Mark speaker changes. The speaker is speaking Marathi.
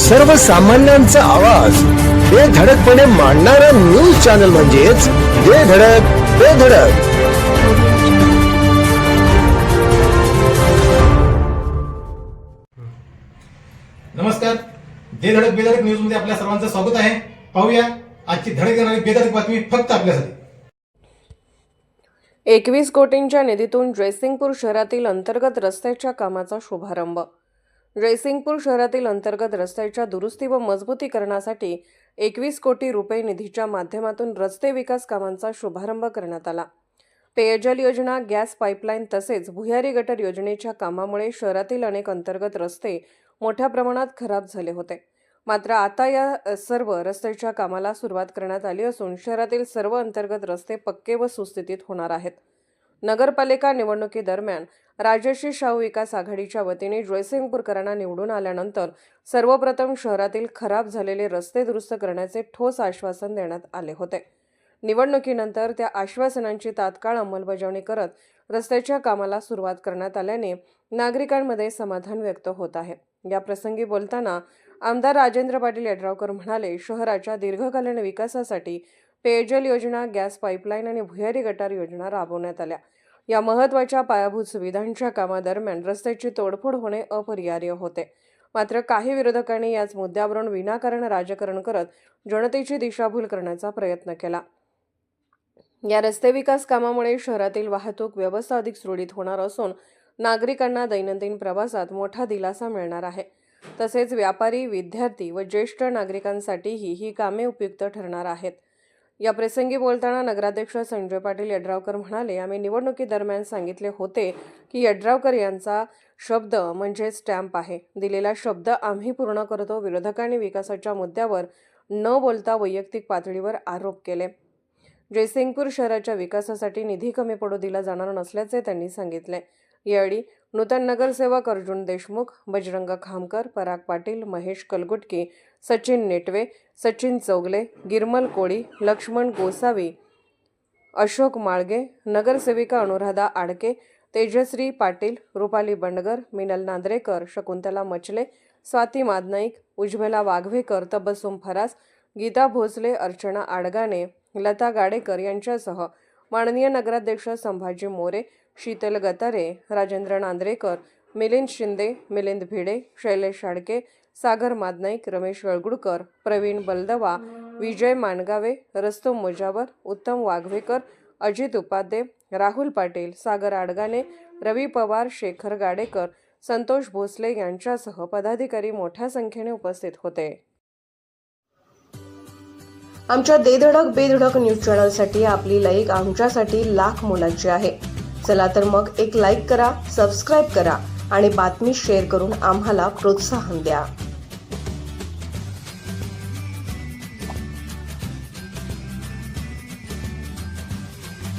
Speaker 1: सर्वसामान्यांचा आवाज बेधडकपणे मांडणारा न्यूज चॅनल म्हणजेच बेधडक बेधडक.
Speaker 2: नमस्कार, बेधडक बेधडक न्यूज मध्ये आपल्या सर्वांचं स्वागत आहे. पाहूया आजची धडक देणारी बेधडक बातमी फक्त आपल्यासाठी.
Speaker 3: 21 कोटींच्या निधीतून जयसिंगपूर शहरातील अंतर्गत रस्त्याच्या कामाचा शुभारंभ. जयसिंगपूर शहरातील अंतर्गत रस्त्याच्या दुरुस्ती व मजबूतीकरणासाठी 21 कोटी रुपये निधीच्या माध्यमातून रस्ते विकास कामांचा शुभारंभ करण्यात आला. पेयजल योजना, गॅस पाईपलाईन तसेच भुयारी गटर योजनेच्या कामामुळे शहरातील अनेक अंतर्गत रस्ते मोठ्या प्रमाणात खराब झाले होते. मात्र आता या सर्व रस्त्याच्या कामाला सुरुवात करण्यात आली असून शहरातील सर्व अंतर्गत रस्ते पक्के व सुस्थितीत होणार आहेत. नगरपालिका निवडणुकीदरम्यान राजश्री शाहू विकास आघाडीच्या वतीने जयसिंगपूरकरांना निवडून आल्यानंतर सर्वप्रथम शहरातील खराब झालेले रस्ते दुरुस्त करण्याचे ठोस आश्वासन देण्यात आले होते. निवडणुकीनंतर त्या आश्वासनांची तात्काळ अंमलबजावणी करत रस्त्याच्या कामाला सुरुवात करण्यात आल्याने नागरिकांमध्ये समाधान व्यक्त होत आहे. या प्रसंगी बोलताना आमदार राजेंद्र पाटील यड्रावकर म्हणाले, शहराच्या दीर्घकालीन विकासासाठी पेयजल योजना, गॅस पाईपलाईन आणि भुयारी गटार योजना राबवण्यात आल्या. या महत्त्वाच्या पायाभूत सुविधांच्या कामादरम्यान रस्त्याची तोडफोड होणे अपरिहार्य होते. मात्र काही विरोधकांनी याच मुद्द्यावरून विनाकारण राजकारण करत जनतेची दिशाभूल करण्याचा प्रयत्न केला. या रस्ते विकास कामामुळे शहरातील वाहतूक व्यवस्था अधिक सुरळीत होणार असून नागरिकांना दैनंदिन प्रवासात मोठा दिलासा मिळणार आहे. तसेच व्यापारी, विद्यार्थी व ज्येष्ठ नागरिकांसाठीही ही कामे उपयुक्त ठरणार आहेत. या प्रसंगी बोलताना नगराध्यक्ष संजय पाटील यड्रावकर म्हणाले, आम्ही निवडणुकीदरम्यान सांगितले होते की यड्रावकर यांचा शब्द म्हणजे स्टॅम्प आहे. दिलेला शब्द आम्ही पूर्ण करतो. विरोधकांनी विकासाच्या मुद्द्यावर न बोलता वैयक्तिक पातळीवर आरोप केले. जयसिंगपूर शहराच्या विकासासाठी निधी कमी पडू दिला जाणार नसल्याचे त्यांनी सांगितले. यावेळी नूतन नगरसेवक अर्जुन देशमुख, बजरंग खामकर, पराग पाटील, महेश कलगुटकी, सचिन नेटवे, सचिन चौगले, गिरमल कोळी, लक्ष्मण गोसावी, अशोक माळगे, नगरसेविका अनुराधा आडके, तेजश्री पाटील, रुपाली बंडगर, मिनल नांद्रेकर, शकुंतला मचले, स्वाती मादनाईक, उज्ज्वला वाघवेकर, तबस्सुम फरास, गीता भोसले, अर्चना आडगाणे, लता गाडेकर यांच्यासह माननीय नगराध्यक्ष संभाजी मोरे, शीतल गतारे, राजेंद्र नांद्रेकर, मिलिंद शिंदे, मिलिंद भिडे, शैलेश आडके, सागर मादनाईक, रमेश वळगुडकर, प्रवीण बलदवा, विजय मानगावे, रस्तम मुजावर, उत्तम वाघवेकर, अजित उपाध्ये, राहुल पाटील, सागर आडगाणे, रवी पवार, शेखर गाडेकर, संतोष भोसले यांच्यासह पदाधिकारी मोठ्या संख्येने उपस्थित होते. आमच्या बेधडक बेधडक न्यूज चॅनलसाठी आपली लाईक आमच्यासाठी लाख मोलाची आहे. चला तर मग एक लाईक करा, सबस्क्राईब करा आणि बातमी शेअर करून आम्हाला प्रोत्साहन द्या.